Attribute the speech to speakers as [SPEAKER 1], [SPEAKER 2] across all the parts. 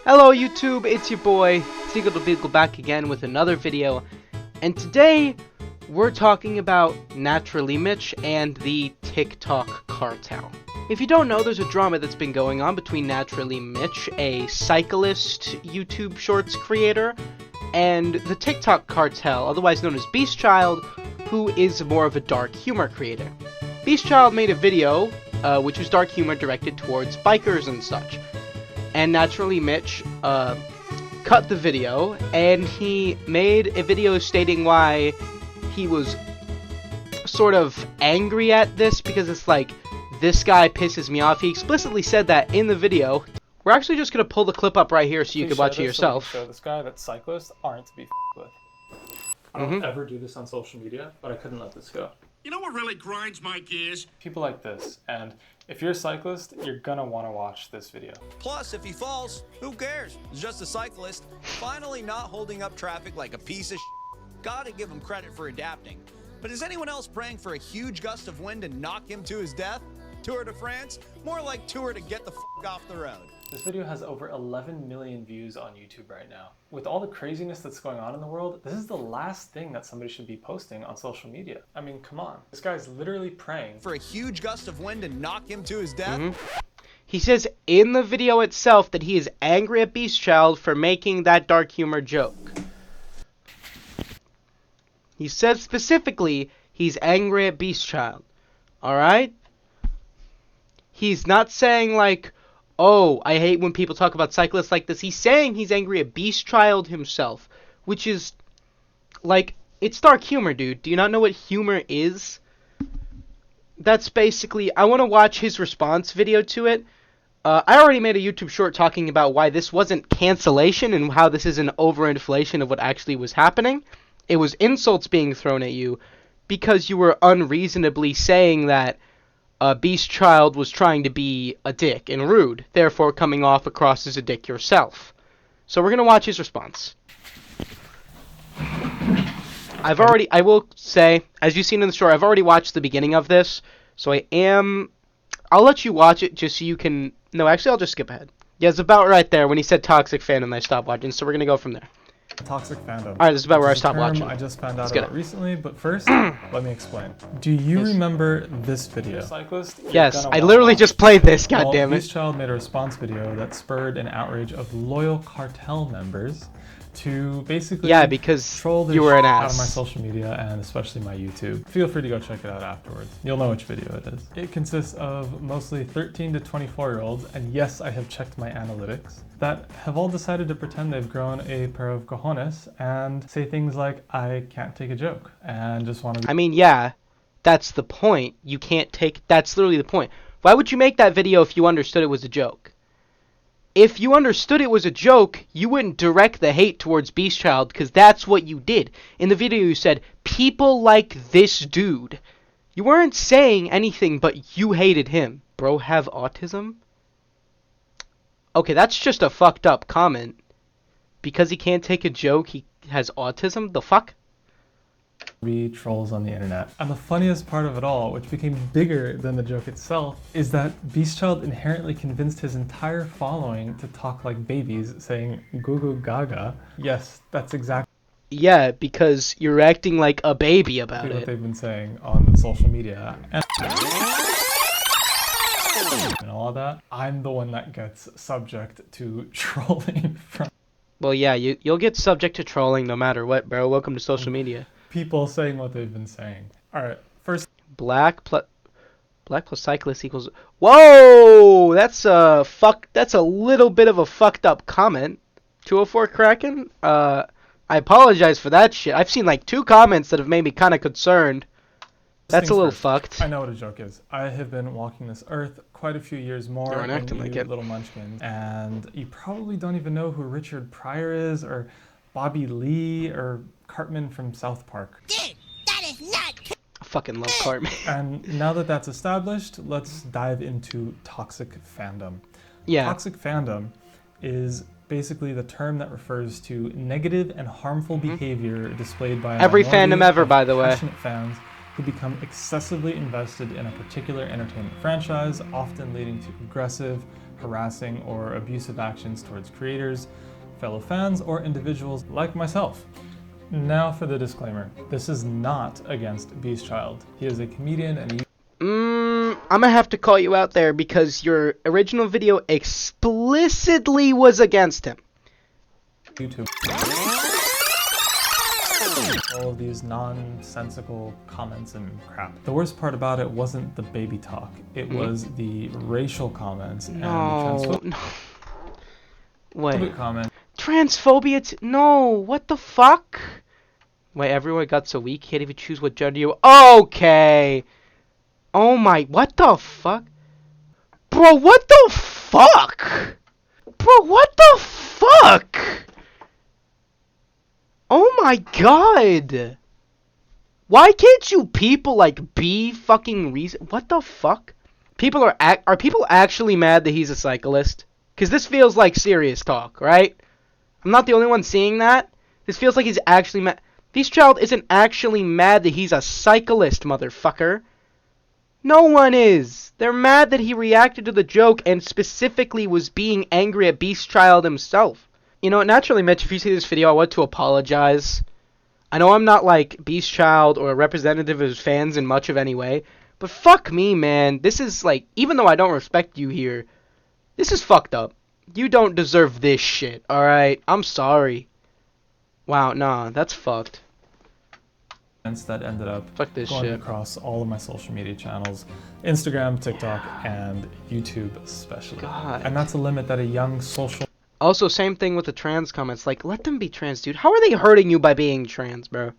[SPEAKER 1] Hello YouTube, it's your boy, Seagull the Beagle back again with another video, and today we're talking about naturallymitch and the TikTok cartel. If you don't know, there's a drama that's been going on between naturallymitch, a cyclist YouTube Shorts creator, and the TikTok cartel, otherwise known as beastchild, who is more of a dark humor creator. Beastchild made a video, which was dark humor directed towards bikers and such. And naturallymitch cut the video, and he made a video stating why he was sort of angry at this, because it's like, this guy pisses me off. He explicitly said that in the video. We're actually just going to pull the clip up right here so you can watch it yourself.
[SPEAKER 2] So this guy that cyclists aren't to be with. I don't ever do this on social media, but I couldn't let this go.
[SPEAKER 3] You know what really grinds my gears?
[SPEAKER 2] People like this, and if you're a cyclist, you're gonna want to watch this video.
[SPEAKER 4] Plus, if he falls, who cares? He's just a cyclist, finally not holding up traffic like a piece of shit. Gotta give him credit for adapting. But is anyone else praying for a huge gust of wind to knock him to his death? Tour de France? More like tour to get the f*** off the road.
[SPEAKER 2] This video has over 11 million views on YouTube right now. With all the craziness that's going on in the world, this is the last thing that somebody should be posting on social media. I mean, come on. This guy's literally praying
[SPEAKER 4] for a huge gust of wind to knock him to his death.
[SPEAKER 1] He says in the video itself that he is angry at beastchild for making that dark humor joke. He says specifically he's angry at beastchild. Alright? He's not saying like, oh, I hate when people talk about cyclists like this. He's saying he's angry at beastchild himself, which is, like, it's dark humor, dude. Do you not know what humor is? That's basically, I want to watch his response video to it. I already made a YouTube short talking about why this wasn't cancellation and how this is an overinflation of what actually was happening. It was insults being thrown at you because you were unreasonably saying that beastchild was trying to be a dick and rude, therefore coming off across as a dick yourself. So we're gonna watch his response. I will say, as you've seen in the story, I've already watched the beginning of this, so I'll let you watch it just so you can, no, actually I'll just skip ahead. Yeah, it's about right there when he said toxic fandom, I stopped watching, so we're gonna go from there.
[SPEAKER 2] toxic fandom.
[SPEAKER 1] Alright, this is about where I stopped watching.
[SPEAKER 2] I just found out about recently, but first, let me explain. Do you remember this video? Cyclist,
[SPEAKER 1] yes, I literally just played this, goddammit.
[SPEAKER 2] Beastchild made a response video that spurred an outrage of loyal cartel members to basically
[SPEAKER 1] because
[SPEAKER 2] troll the
[SPEAKER 1] you were an
[SPEAKER 2] out
[SPEAKER 1] ass.
[SPEAKER 2] of my social media and especially my YouTube. Feel free to go check it out afterwards. You'll know which video it is. It consists of mostly 13 to 24-year-olds, and yes, I have checked my analytics, that have all decided to pretend they've grown a pair of cojones and say things like, I can't take a joke, and just want to...
[SPEAKER 1] I mean, yeah, that's the point. You can't take... That's literally the point. Why would you make that video if you understood it was a joke? If you understood it was a joke, you wouldn't direct the hate towards beastchild, because that's what you did. In the video you said, people like this dude. You weren't saying anything, but you hated him. Bro have autism? Okay, that's just a fucked up comment. Because he can't take a joke, he has autism? The fuck?
[SPEAKER 2] Read trolls on the internet. And the funniest part of it all, which became bigger than the joke itself, is that beastchild inherently convinced his entire following to talk like babies, saying goo goo gaga. Yes, that's exactly
[SPEAKER 1] because you're acting like a baby about
[SPEAKER 2] what
[SPEAKER 1] it.
[SPEAKER 2] they've been saying on social media. And all of that, I'm the one that gets subject to trolling from...
[SPEAKER 1] Well, yeah, you'll get subject to trolling no matter what, bro. Welcome to social media.
[SPEAKER 2] People saying what they've been saying. Alright, first...
[SPEAKER 1] Black plus cyclist equals... Whoa! That's a little bit of a fucked up comment. 204 Kraken? I apologize for that shit. I've seen like 2 comments that have made me kind of concerned. That's a little fucked.
[SPEAKER 2] I know what a joke is. I have been walking this earth quite a few years more than you
[SPEAKER 1] like
[SPEAKER 2] little munchkins. And you probably don't even know who Richard Pryor is, or Bobby Lee, or Cartman from South Park.
[SPEAKER 5] Dude, that is not...
[SPEAKER 1] I fucking love Cartman.
[SPEAKER 2] And now that that's established, let's dive into toxic fandom.
[SPEAKER 1] Yeah.
[SPEAKER 2] Toxic fandom is basically the term that refers to negative and harmful behavior displayed by
[SPEAKER 1] every fandom ever, by the way.
[SPEAKER 2] Passionate fans who become excessively invested in a particular entertainment franchise, often leading to aggressive, harassing or abusive actions towards creators, fellow fans, or individuals like myself. Now for the disclaimer. This is not against Beastchild. He is a comedian and
[SPEAKER 1] I'm gonna have to call you out there because your original video explicitly was against him.
[SPEAKER 2] YouTube. All of these nonsensical comments and crap. The worst part about it wasn't the baby talk. It was the racial comments and the transphobic
[SPEAKER 1] Wait.
[SPEAKER 2] comment.
[SPEAKER 1] Transphobia? No. What the fuck? Wait, everyone got so weak. Can't even choose what gender you. Okay. Oh my. What the fuck? Bro, what the fuck? Bro, what the fuck? Oh my god! Why can't you people like be fucking reason? What the fuck? People are people actually mad that he's a cyclist? Cause this feels like serious talk, right? I'm not the only one seeing that. This feels like he's actually mad. Beastchild isn't actually mad that he's a cyclist, motherfucker. No one is. They're mad that he reacted to the joke and specifically was being angry at Beastchild himself. You know, naturally, Mitch, if you see this video, I want to apologize. I know I'm not like Beastchild or a representative of his fans in much of any way, but fuck me, man. This is like, even though I don't respect you here, this is fucked up. You don't deserve this shit, alright? I'm sorry. Wow, nah, that's fucked.
[SPEAKER 2] That ended up
[SPEAKER 1] Fuck this
[SPEAKER 2] going
[SPEAKER 1] shit.
[SPEAKER 2] across all of my social media channels, Instagram, TikTok, and YouTube especially.
[SPEAKER 1] God.
[SPEAKER 2] And that's a limit that a young social
[SPEAKER 1] Also, same thing with the trans comments. Like, let them be trans, dude. How are they hurting you by being trans, bro?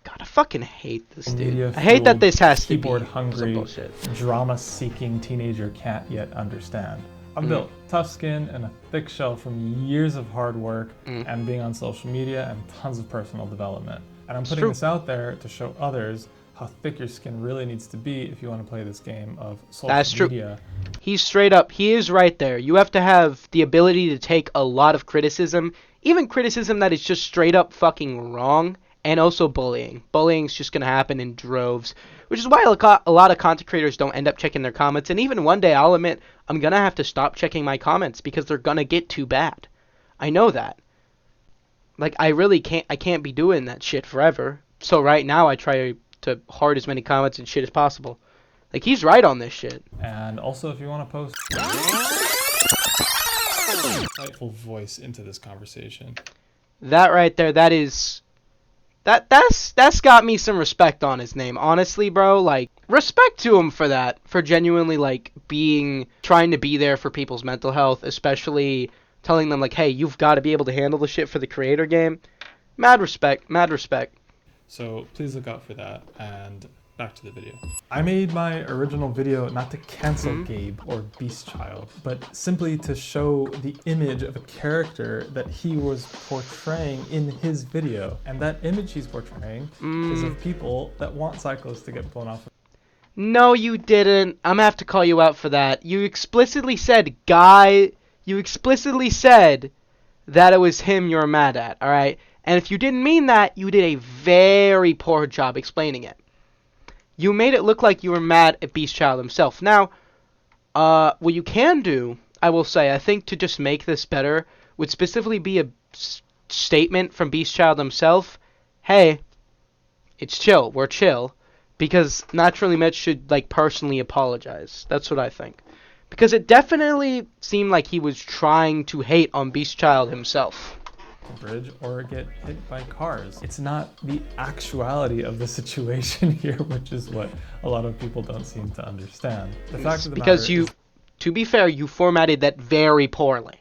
[SPEAKER 1] God, I fucking hate this, dude. I hate that this has to be some
[SPEAKER 2] keyboard-hungry,
[SPEAKER 1] bullshit.
[SPEAKER 2] drama-seeking teenager can't yet understand. I'm built tough skin and a thick shell from years of hard work and being on social media and tons of personal development. And I'm putting this out there to show others how thick your skin really needs to be if you want to play this game of social media.
[SPEAKER 1] He's straight up. He is right there. You have to have the ability to take a lot of criticism, even criticism that is just straight up fucking wrong, and also bullying. Bullying's just gonna happen in droves, which is why a lot of content creators don't end up checking their comments. And even one day, I'll admit, I'm gonna have to stop checking my comments because they're gonna get too bad. I know that. Like, I really can't be doing that shit forever. So right now, I try to heart as many comments and shit as possible. Like, he's right on this shit.
[SPEAKER 2] And also, if you want to post insightful voice into this conversation.
[SPEAKER 1] That right there, that's got me some respect on his name. Honestly, bro, like, respect to him for that. For genuinely, like, trying to be there for people's mental health, especially telling them, like, hey, you've got to be able to handle the shit for the creator game. Mad respect, mad respect.
[SPEAKER 2] So please look out for that, and back to the video. I made my original video not to cancel Gabe or Beastchild, but simply to show the image of a character that he was portraying in his video. And that image he's portraying is of people that want cyclists to get blown off.
[SPEAKER 1] No, you didn't. I'm gonna have to call you out for that. You explicitly said that it was him you're mad at, alright? And if you didn't mean that, you did a very poor job explaining it. You made it look like you were mad at Beastchild himself. Now, what you can do, I will say, I think to just make this better, would specifically be a statement from Beastchild himself. Hey, it's chill. We're chill. Because naturally Mitch should, like, personally apologize. That's what I think. Because it definitely seemed like he was trying to hate on Beastchild himself.
[SPEAKER 2] Bridge or get hit by cars. It's not the actuality of the situation here, which is what a lot of people don't seem to understand. The fact of the
[SPEAKER 1] because
[SPEAKER 2] matter is
[SPEAKER 1] to be fair, you formatted that very poorly.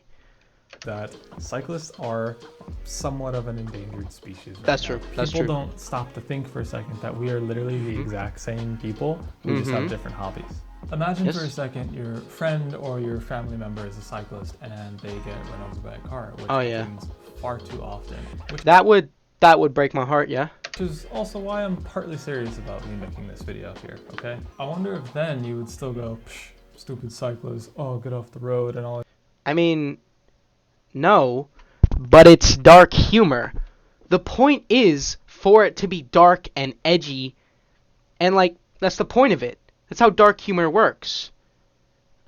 [SPEAKER 2] That cyclists are somewhat of an endangered species right
[SPEAKER 1] That's
[SPEAKER 2] now.
[SPEAKER 1] true. That's
[SPEAKER 2] people
[SPEAKER 1] true.
[SPEAKER 2] don't stop to think for a second that we are literally the exact same people who just have different hobbies. Imagine for a second your friend or your family member is a cyclist and they get run over by a car, which happens far too often.
[SPEAKER 1] That would break my heart, yeah.
[SPEAKER 2] Which is also why I'm partly serious about me making this video here, okay? I wonder if then you would still go, psh, stupid cyclist, oh, get off the road and all that.
[SPEAKER 1] I mean, no, but it's dark humor. The point is for it to be dark and edgy, and, like, that's the point of it. That's how dark humor works.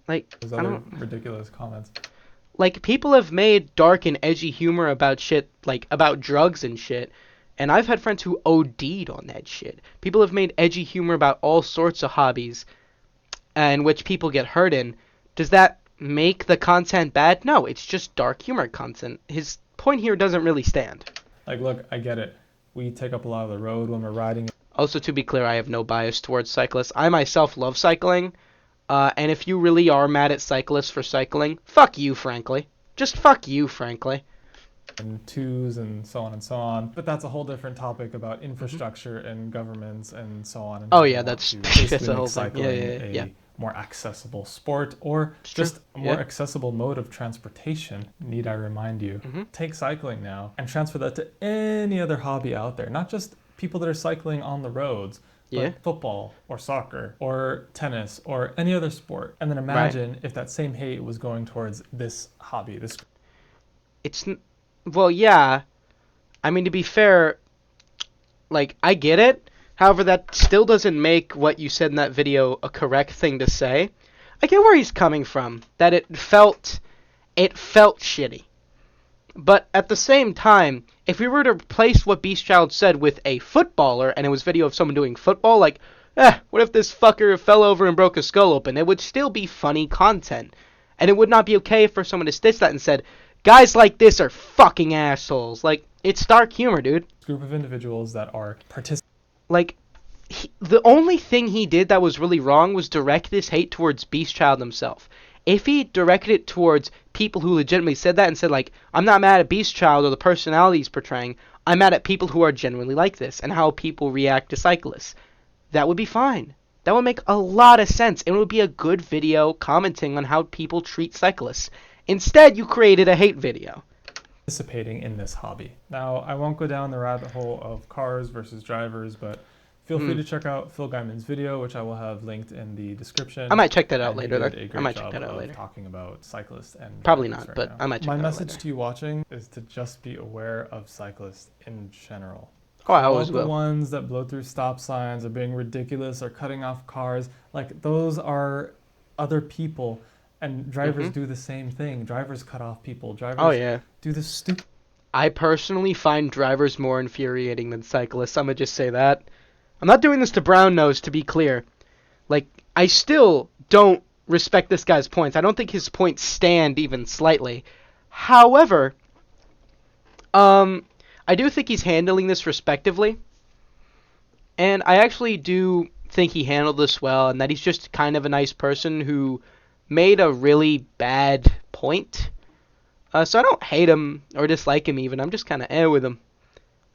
[SPEAKER 1] Like,
[SPEAKER 2] Those
[SPEAKER 1] I
[SPEAKER 2] other
[SPEAKER 1] don't...
[SPEAKER 2] ridiculous comments.
[SPEAKER 1] Like, people have made dark and edgy humor about shit, like, about drugs and shit, and I've had friends who OD'd on that shit. People have made edgy humor about all sorts of hobbies, in which people get hurt in. Does that make the content bad? No, it's just dark humor content. His point here doesn't really stand.
[SPEAKER 2] Like, look, I get it. We take up a lot of the road when we're riding.
[SPEAKER 1] Also, to be clear, I have no bias towards cyclists. I myself love cycling, and if you really are mad at cyclists for cycling, fuck you, frankly. Just fuck you, frankly.
[SPEAKER 2] And twos and so on and so on. But that's a whole different topic about infrastructure and governments and so on. And
[SPEAKER 1] Oh
[SPEAKER 2] how
[SPEAKER 1] yeah,
[SPEAKER 2] they want
[SPEAKER 1] that's
[SPEAKER 2] to basically
[SPEAKER 1] that's a
[SPEAKER 2] make
[SPEAKER 1] whole thing.
[SPEAKER 2] cycling
[SPEAKER 1] Yeah.
[SPEAKER 2] a more accessible sport or
[SPEAKER 1] It's
[SPEAKER 2] just
[SPEAKER 1] true.
[SPEAKER 2] a more
[SPEAKER 1] Yeah.
[SPEAKER 2] accessible mode of transportation. Need I remind you? Take cycling now and transfer that to any other hobby out there. Not just people that are cycling on the roads, but
[SPEAKER 1] Yeah.
[SPEAKER 2] football or soccer or tennis or any other sport. And then imagine if that same hate was going towards this hobby, this.
[SPEAKER 1] Well, yeah. I mean, to be fair, like, I get it. However, that still doesn't make what you said in that video a correct thing to say. I get where he's coming from. That it felt shitty. But at the same time, if we were to replace what beastchild said with a footballer, and it was video of someone doing football, like, what if this fucker fell over and broke his skull open? It would still be funny content. And it would not be okay for someone to stitch that and said, guys like this are fucking assholes. Like, it's dark humor, dude.
[SPEAKER 2] Group of individuals that are participating.
[SPEAKER 1] Like, the only thing he did that was really wrong was direct this hate towards beastchild himself. If he directed it towards people who legitimately said that and said, like, I'm not mad at beastchild or the personality he's portraying, I'm mad at people who are genuinely like this and how people react to cyclists, that would be fine. That would make a lot of sense. It would be a good video commenting on how people treat cyclists. Instead, you created a hate video.
[SPEAKER 2] Participating in this hobby. Now, I won't go down the rabbit hole of cars versus drivers, but feel free to check out Phil Guyman's video, which I will have linked in the description.
[SPEAKER 1] I might check that out
[SPEAKER 2] And he
[SPEAKER 1] later.
[SPEAKER 2] did a
[SPEAKER 1] I
[SPEAKER 2] great
[SPEAKER 1] might check
[SPEAKER 2] job
[SPEAKER 1] that out
[SPEAKER 2] of
[SPEAKER 1] later.
[SPEAKER 2] talking about cyclists and
[SPEAKER 1] Probably
[SPEAKER 2] drivers
[SPEAKER 1] not,
[SPEAKER 2] right
[SPEAKER 1] but
[SPEAKER 2] now.
[SPEAKER 1] I might check
[SPEAKER 2] My
[SPEAKER 1] that out
[SPEAKER 2] message
[SPEAKER 1] later.
[SPEAKER 2] to you watching is to just be aware of cyclists in general.
[SPEAKER 1] Oh, I always
[SPEAKER 2] All the
[SPEAKER 1] will.
[SPEAKER 2] ones that blow through stop signs, are being ridiculous, or cutting off cars, like those are other people. And drivers do the same thing. Drivers cut off people. Drivers
[SPEAKER 1] Oh, yeah.
[SPEAKER 2] do this stupid.
[SPEAKER 1] I personally find drivers more infuriating than cyclists. I'm gonna just say that. I'm not doing this to brown nose, to be clear. Like, I still don't respect this guy's points. I don't think his points stand even slightly. However, I do think he's handling this respectively. And I actually do think he handled this well, and that he's just kind of a nice person who made a really bad point. So I don't hate him or dislike him even. I'm just kind of with him.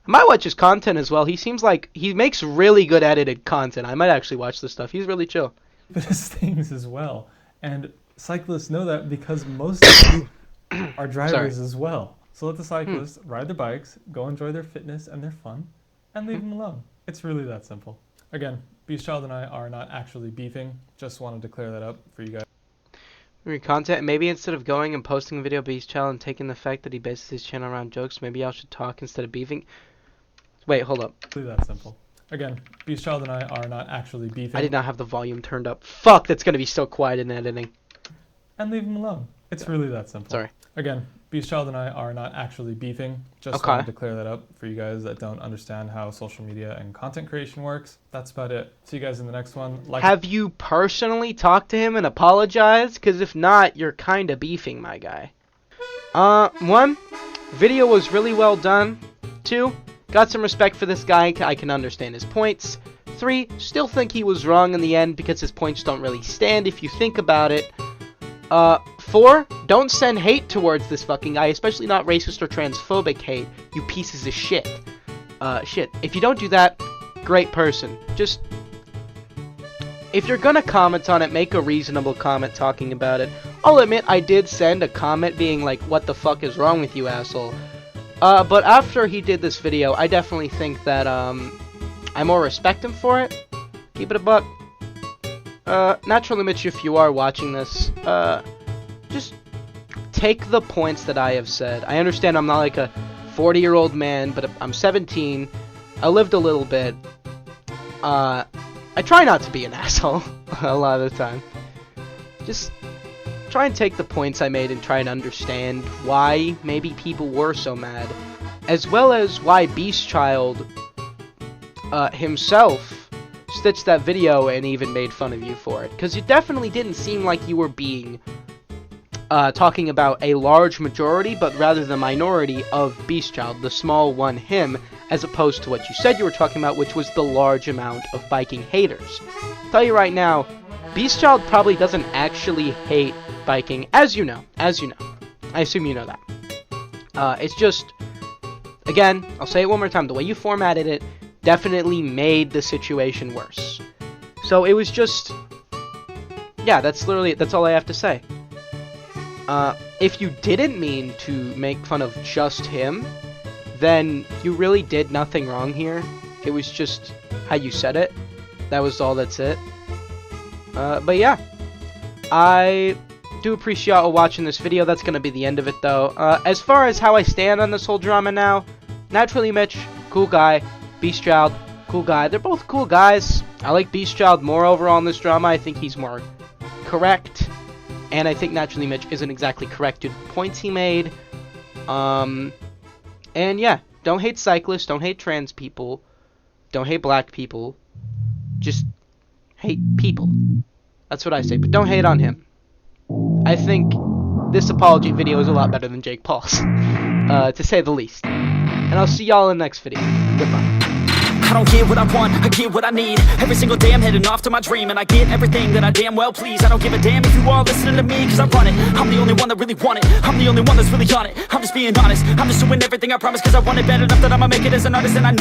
[SPEAKER 1] I might watch his content as well. He seems like he makes really good edited content. I might actually watch this stuff. He's really chill.
[SPEAKER 2] Things as well. And cyclists know that because most of them are drivers as well. So let the cyclists ride their bikes, go enjoy their fitness and their fun, and leave them alone. It's really that simple. Again, beastchild and I are not actually beefing. Just wanted to clear that up for you guys.
[SPEAKER 1] Read content. Maybe instead of going and posting a video of beastchild and taking the fact that he bases his channel around jokes, maybe I should talk instead of beefing. Wait, hold up.
[SPEAKER 2] It's really that simple. Again, beastchild and I are not actually beefing.
[SPEAKER 1] I did not have the volume turned up. Fuck, that's gonna be so quiet in editing.
[SPEAKER 2] And leave them alone. It's really that simple.
[SPEAKER 1] Sorry.
[SPEAKER 2] Again, beastchild and I are not actually beefing. Just wanted to clear that up for you guys that don't understand how social media and content creation works. That's about it. See you guys in the next one.
[SPEAKER 1] Have you personally talked to him and apologized? Because if not, you're kind of beefing, my guy. 1, video was really well done. 2, got some respect for this guy. I can understand his points. 3, still think he was wrong in the end because his points don't really stand if you think about it. 4, don't send hate towards this fucking guy, especially not racist or transphobic hate, you pieces of shit. Shit. If you don't do that, great person. Just, if you're gonna comment on it, make a reasonable comment talking about it. I'll admit, I did send a comment being like, what the fuck is wrong with you, asshole? But after he did this video, I definitely think that, I more respect him for it. Keep it a buck. Naturallymitch, if you are watching this, just take the points that I have said. I understand I'm not like a 40-year-old man, but I'm 17. I lived a little bit. I try not to be an asshole a lot of the time. Just try and take the points I made and try and understand why maybe people were so mad, as well as why beastchild himself stitched that video and even made fun of you for it, because it definitely didn't seem like you were being talking about a large majority, but rather the minority of beastchild, the small one, him, as opposed to what you said you were talking about, which was the large amount of biking haters. I'll tell you right now, beastchild probably doesn't actually hate biking, as you know. I assume you know that. It's just, again, I'll say it one more time, the way you formatted it definitely made the situation worse. So it was just, yeah, that's all I have to say. If you didn't mean to make fun of just him, then you really did nothing wrong here. It was just how you said it. That was all, that's it. But yeah, I do appreciate y'all watching this video. That's gonna be the end of it, though. As far as how I stand on this whole drama now, Naturally Mitch, cool guy. Beastchild, cool guy. They're both cool guys. I like Beastchild more overall in this drama. I think he's more correct. And I think Naturally Mitch isn't exactly correct to the points he made. And yeah, don't hate cyclists, don't hate trans people, don't hate black people. Just hate people. That's what I say, but don't hate on him. I think this apology video is a lot better than Jake Paul's, to say the least. And I'll see y'all in the next video. Goodbye.
[SPEAKER 5] I don't get what I want, I get what I need. Every single day I'm heading off to my dream, and I get everything that I damn well please. I don't give a damn if you all listening to me, cause I run it. I'm the only one that really want it, I'm the only one that's really on it. I'm just being honest, I'm just doing everything I promise, cause I want it bad enough that I'ma make it as an artist, and I know